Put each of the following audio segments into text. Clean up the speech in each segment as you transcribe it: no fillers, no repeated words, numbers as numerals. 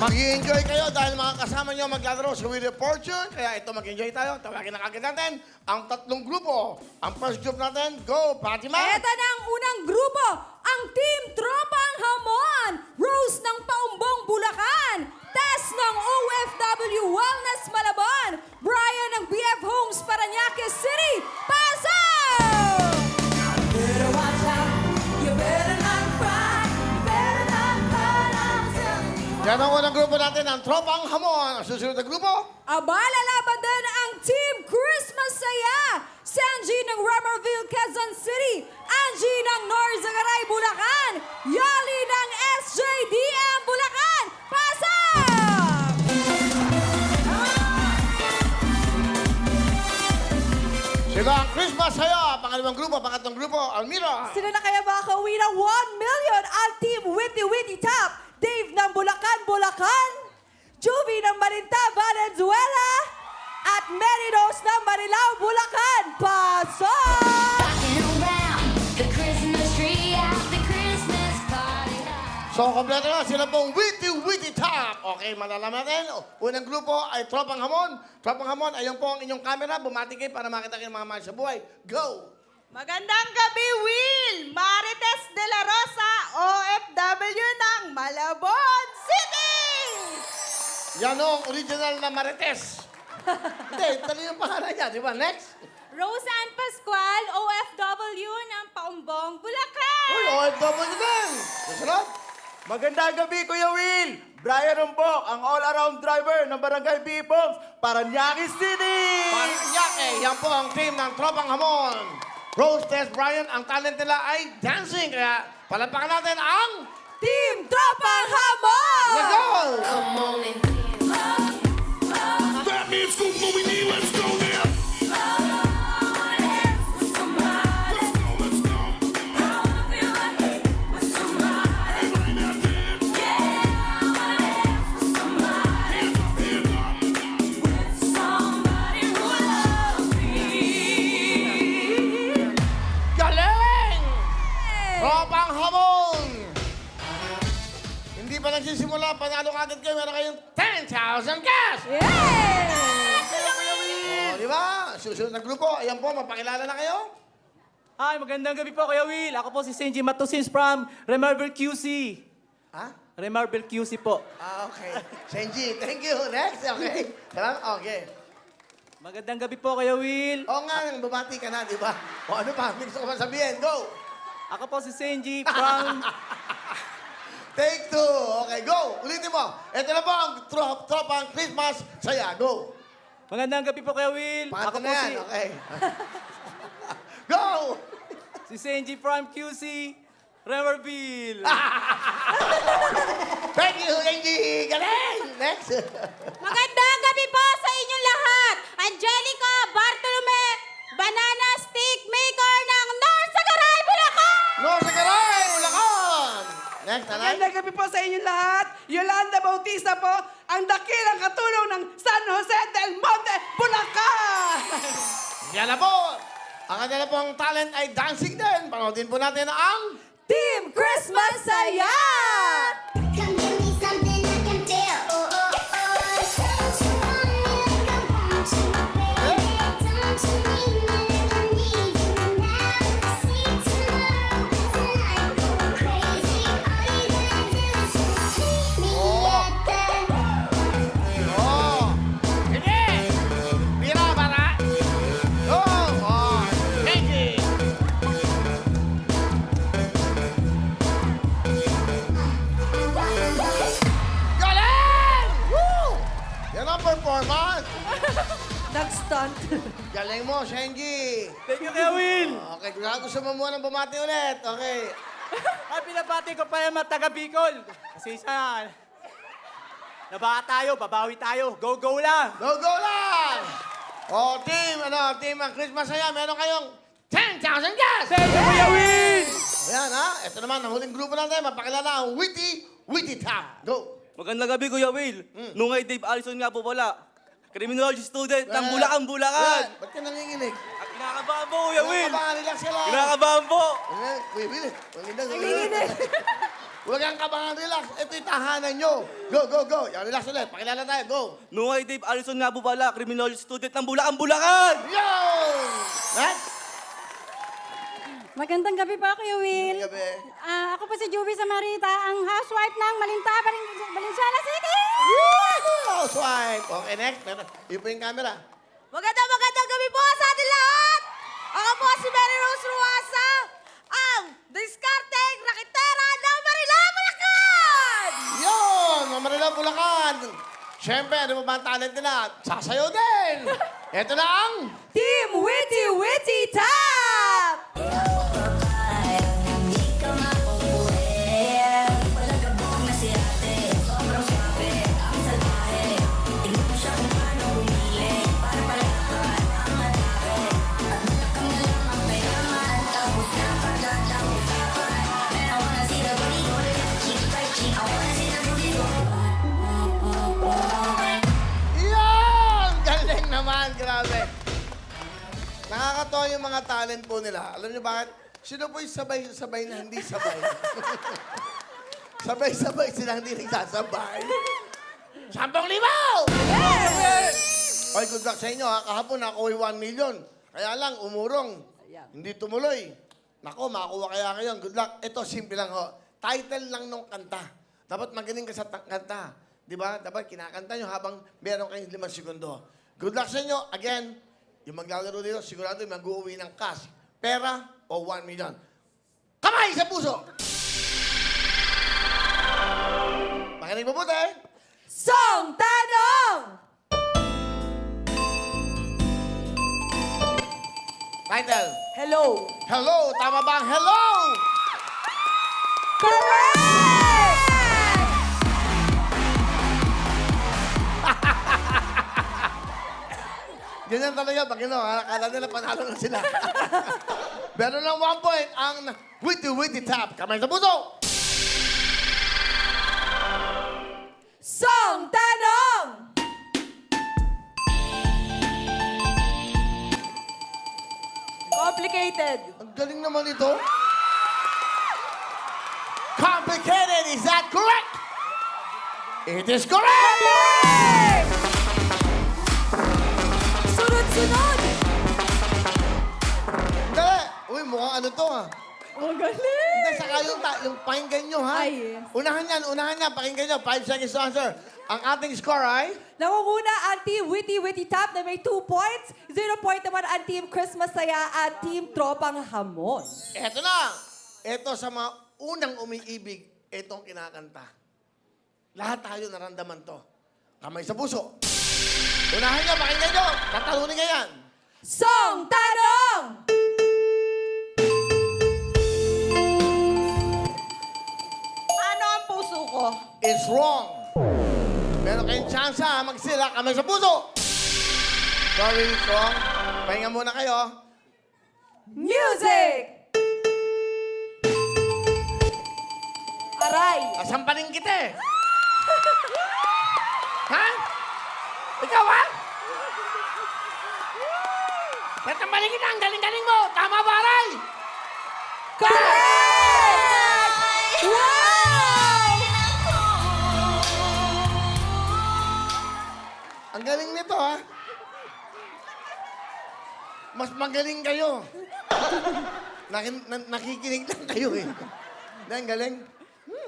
Mag-i-enjoy kayo dahil mga kasama nyo maglalaro sa Wheel of Fortune. Kaya ito, mag-enjoy tayo. Tawagin na kagad natin ang tatlong grupo. Ang first group natin, go, Fatima! Ito na ang unang grupo, ang Team Tropang Hamon, Rose ng Paumbong Bulacan, Tess ng OFW Wellness Malabon, Brian ng BF Homes Parañaque City, pasok! Better watch out, you better not cry, you better not cry, I'm telling you. Yan ang unang grupo natin, ang Tropang Hamon. Ang susunod na grupo, Aba, lalaban din ang Team Christmas Saya, Sanji ng Ramarville, Quezon City, Angie ng Norzagaray, Bulacan, Yali ng SJDM, Bulacan, pasok! sila ang Christmas Saya. Pangalawang grupo, pangatlong grupo, Almira. Sino na kaya makakauwi ng 1 million ang Team Witty Witty Top? Dave ng Bulacan, Bulacan, Juvie ng Malinta, Valenzuela, at Merinos ng Marilao, Bulacan. Pasok! Rocking around the Christmas tree at the Christmas party. So, kompleto na sila pong Witty Top. Okay, malalaman natin. Unang grupo ay Tropang Hamon. Tropang Hamon, ayun po ang inyong camera. Bumati kayo para makita kayo ng mga mahal sa buhay. Go! Magandang gabi, Will! Marites de la Rosa, OFW ng Malabon City! Yan o, original na Marites. Hindi, tali yung pangalan niya, di ba? Next. Roseanne Pascual, OFW ng Paumbong, Bulacan. Uy, OFW din. Susunod. Magandang gabi, Kuya Will! Brian Rombok, ang all-around driver ng Barangay Bipoms, Parañaque City! Parañaque, yan po ang team ng Tropang Hamon. Rose, Tess, Brian, ang talent nila ay dancing. Kaya palapakan natin ang Team Tropang Hamon! Let's go! Come on in. That means good what we need. Let's go now. Let's go. Everybody out there. Galing! Tropang Hamon! Hindi pa nagsisimula, panalo kagad kayo, meron kayong 10,000 cash! Yay! O, di ba? Susunod na grupo, ayan po, mapakilala na kayo. Hi, magandang gabi po, Kuya Will. Ako po si Senji Matusins from Remarville QC. Ha? Remarville QC po. Ah, okay. Senji, thank you. Next, okay. Salamat, okay. Magandang gabi po, Kuya Will. Oo nga, nang bumati ka na, di ba? O ano pa, may gusto ko man sabihin, go! Ako po si Senji from... Take two. Okay, go. Ulitin mo. Ito na po ang Tropang Christmas Saya. Go. Magandang gabi po, Kuya Will. Pangatlo Ako na po yan. Okay. Go! si Senji from QC, Remarville. Thank you, Angie. Galing! Next. Magandang gabi po sa inyong lahat. Angelica Bartolome, banana stick maker ng Norzagaray, Bulacan. North Sagaray, Ulacan. Next, Tanay. Magandang gabi po sa inyong lahat. Yolanda Bautista po, ang dakilang katulong ng San Jose del Monte, Bulacan! Yan na po. Ang kanila pong talent ay dancing din. Panoodin po natin ang... Team Christmas Saya! Come give me something I can feel. Oh, oh, oh. Don't you want me like I want you, baby? Don't you need me like I need you now? See tomorrow, tonight, go crazy. All you gotta do is just meet me at the... Oh! Sige! Bira, para! Go! Oh! Angie! Galing! Woo! Yan ang performance. Nag-stunt. Galing mo, Shenji. Thank you, Kuya Will. Okay, gusto mo muna bumati ulit. Okay. Ay, pinabati ko pa yung mga taga Bicol. Kasi isa, nabaka tayo, babawi tayo. Go, go lang! Go, go lang! O, team ang Christmas Saya, meron kayong 10,000 gas! Thank you, Kuya Will! Ayan, ha? Ito naman, ang huling grupo natin, mapakilala ang Witty Top. Go! Magandang gabi, Kuya Will. Nung ay Dave Allison nga po pala. Criminology student ng Bulacan, Yan. Bulacan. Ba't ka nanginginig? At kinakabahan po, Kuya Will. Kinakabahan, relax ka lang. Kinakabahan po. Kuya Will, nanginginig. Nanginginig. Huwag kang kabangan, relax. Ito'y tahanan nyo. Go, go, go. Yan, relax ulit. Pakilala tayo, go. Nungay Dave Allison nga po pala, criminology student ng Bulacan, Bulacan! Yo! Next. Magandang gabi po, Kuya Will. Magandang gabi. Ako po si Juby Samarita, ang housewife ng Malinta, Valenzuela City! Oh, swipe. Okay, next. Yun po yung camera. Magandang gabi po sa ating lahat! Ako po si Mary Rose Ruasa, ang discarding rakitera ng Manila, Bulacan! Yun! Mamarila Bulacan. Siyempre, ano ba ba ang talent nila? Sasayaw din. Ito na ang... Team Witty Witty Top! Yan! Galing naman, grabe. Nakakatawa yung mga talent po nila. Alam niyo bakit? Sino po yung sabay-sabay na hindi sabay? Sabay-sabay sila hindi nagsasabay. 10,000! Oy, good luck sa inyo ha. Kahapon nakuha 1 million. Kaya lang, umurong. Hindi tumuloy. Nako, makakuha kaya kayo. Good luck. Ito, simple lang ho. Title lang nung kanta. Dapat magaling ka sa kanta. Di ba? Dapat kinakanta nyo habang meron kayong 5 segundo. Good luck sa inyo. Again, yung maglalaro dito, sigurado mag-uwi ng cash. Pera o 1 million. Kamay sa puso! Makinig mabuti. Song Tanong! Title. Hello! Hello. Tama ba ang hello? Correct! Ganyan talaga. Pag akala nila panalo na sila. Meron lang 1 point ang witty tap. Kamay sa puso. Song Tanong! Complicated. Ang galing naman ito. Complicated. Is that correct? It is correct! Sunod-sunod! Dali. Uy, mukhang ano to ha. Ang galing! Hindi, saka yung pakinggan nyo ha. Ay, yes. Unahan yan. Pakinggan nyo. 5 seconds to answer. Ang ating score ay... Nangunguna ang Team Witty Witty Top na may 2 points. 0 point naman ang Team Christmas Saya at Team Tropang Hamon. Eto na. Eto sa mga unang umiibig, etong kinakanta. Lahat tayo naramdaman to. Kamay sa puso. Unahan nyo, pakinggan nyo. Tatalunin ka yan. Song Tanong! Ano ang puso ko? It's wrong. Meron kayong chance ha, magsila. Kamay sa puso. Sorry, wrong. Pahinga muna kayo. Music! Aray! Kasampaling kita eh. Ha? Ikaw ha? Kasampaling kita, ang galing-galing mo. Tama ba, Aray? Correct! Wow! Ang galing nito ha. Mas magaling kayo. Nakikinig lang kayo eh. Ang galing.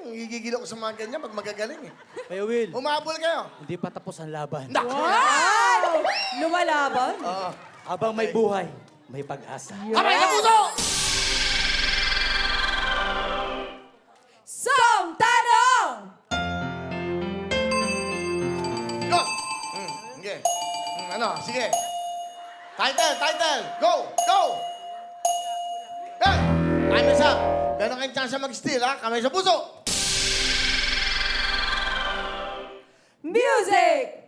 Gigigil ako sa mga ganyan pag magagaling eh. Kuya Will, Umabol kayo. hindi pa tapos ang laban. Wow! Lumalaban? Oo. Habang may buhay, may pag-asa. Kamay sa puso! Song Tanong! Go! Sige. Sige. Title! Go! Yan! Time is up. Meron kayong chance mag-steal ha. Kamay sa puso. Music!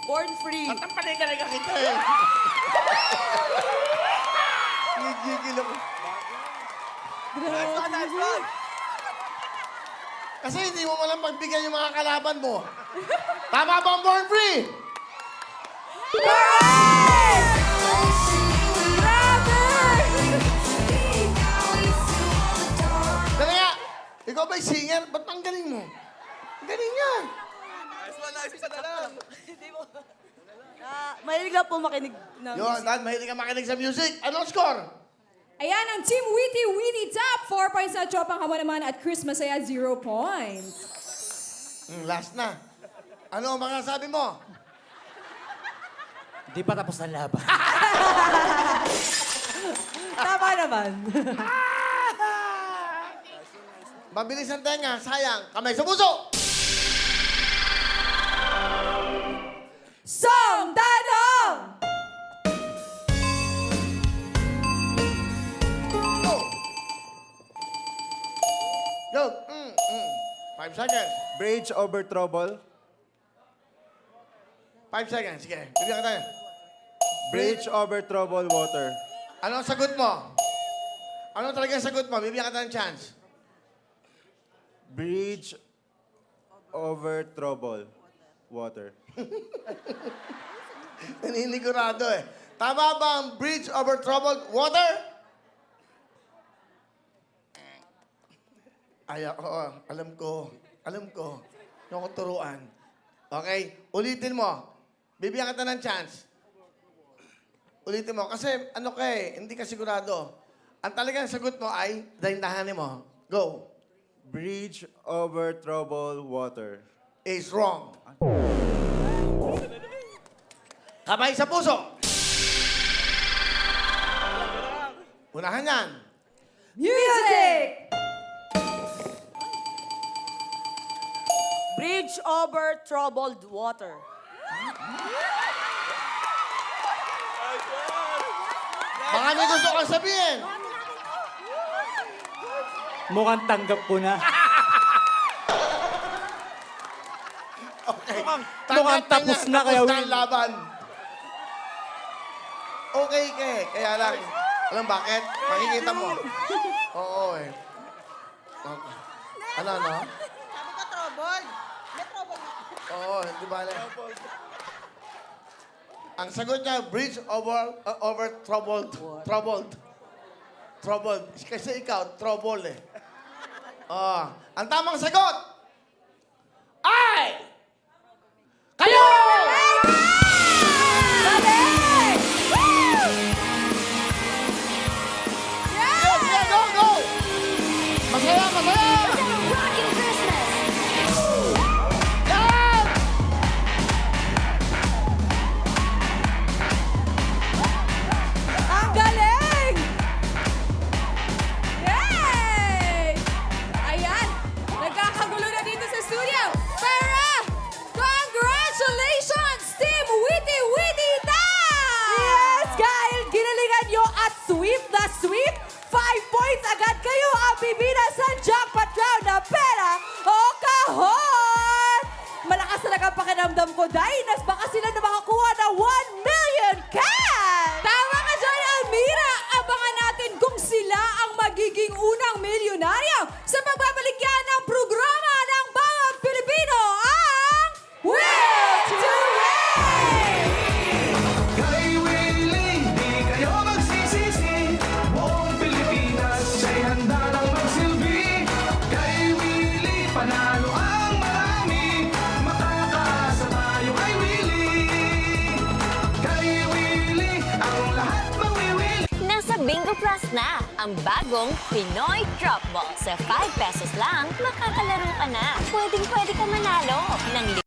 Born Free. Tampalay ka kita eh. Gigigil ako. Kasi hindi mo malang pagbigyan yung mga kalaban mo. Tama ba ang Born Free? Correct! Grabe! Dali nga! Ikaw ba'y singer? Ba't ang galing mo? Ang galing niya. Nice one na lang. Mahilig lang po makinig ng Yun, music. dahil mahilig ka makinig sa music. Anong score? Ayan, ang Team Witty top. 4 points na Tropang Hamon naman at Chris Masaya, 0 points. Last na. Ano ang mga sabi mo? Di pa tapos ang laban. Tama naman. Mabilis ang tenga, sayang. Kamay sa puso! Song Tanong! Go! Go! 5 seconds. Bridge over trouble. 5 seconds. Sige, bigyan ka tayo. Bridge over troubled water. Ano ang sagot mo? Ano talaga ang sagot mo? Bibigyan ka tayo ng chance. Bridge over troubled water. Naninigurado eh. Tama ba ang bridge over troubled water? Ay, oo. Alam ko. Alam ko. Yung akong turuan. Okay? Ulitin mo. Bibigyan kita ng chance. Ulitin mo. Kasi ano ka eh, hindi ka sigurado. Ang talagang sagot mo ay, dahindahanin mo. Go. Bridge over troubled water. Is wrong. Kamay sa puso. Unahan yan. Music! Bridge over troubled water. Baka may gusto kang sabihin. Mukhang tanggap ko na. Okay. mukhang tapos na kaya Tapos na ang win. laban. Okay ka eh. Kaya lang. Alam bakit? Makikita mo. Oo eh. Okay. Ano? Sabi ko troubled. May trouble na. Oo, di ba? Ang sagot niya, bridge over troubled. Kasi ikaw, trouble eh. Ang tamang sagot ay kayo! Galing! Sige, go! Masaya! Rockin' Christmas. Yan! Ang galing! Yay! Ayan, nagkakagulo na dito sa studio. Pero, congratulations, Team Witty Yes, dahil ginalingan nyo at sweep na sweep, 5 points agad kayo ang bibida sa jackpot round na pera o kahon! Malakas talaga ang pakiramdam ko dahil nas baka sila na makakuha ng 1 million cash! Tama ka dyan, Almira! Abangan natin kung sila ang magiging unang milyonaryo sa pagbabalik yan ng programa ng bawat Pilipino, ang Will to Win! Kay Willie, di kayo magsisisi. Buong Pilipinas ay handa nang magsilbi. Kay Willie, panalo ang marami. Makakaasa tayo kay Willie. Kay Willie, ang lahat mawiwili. Nasa Bingo Plus na ang bagong Pinoy Drop Ball. Sa 5 pesos lang, makakalaro ka na. Pwedeng-pwede ka manalo ng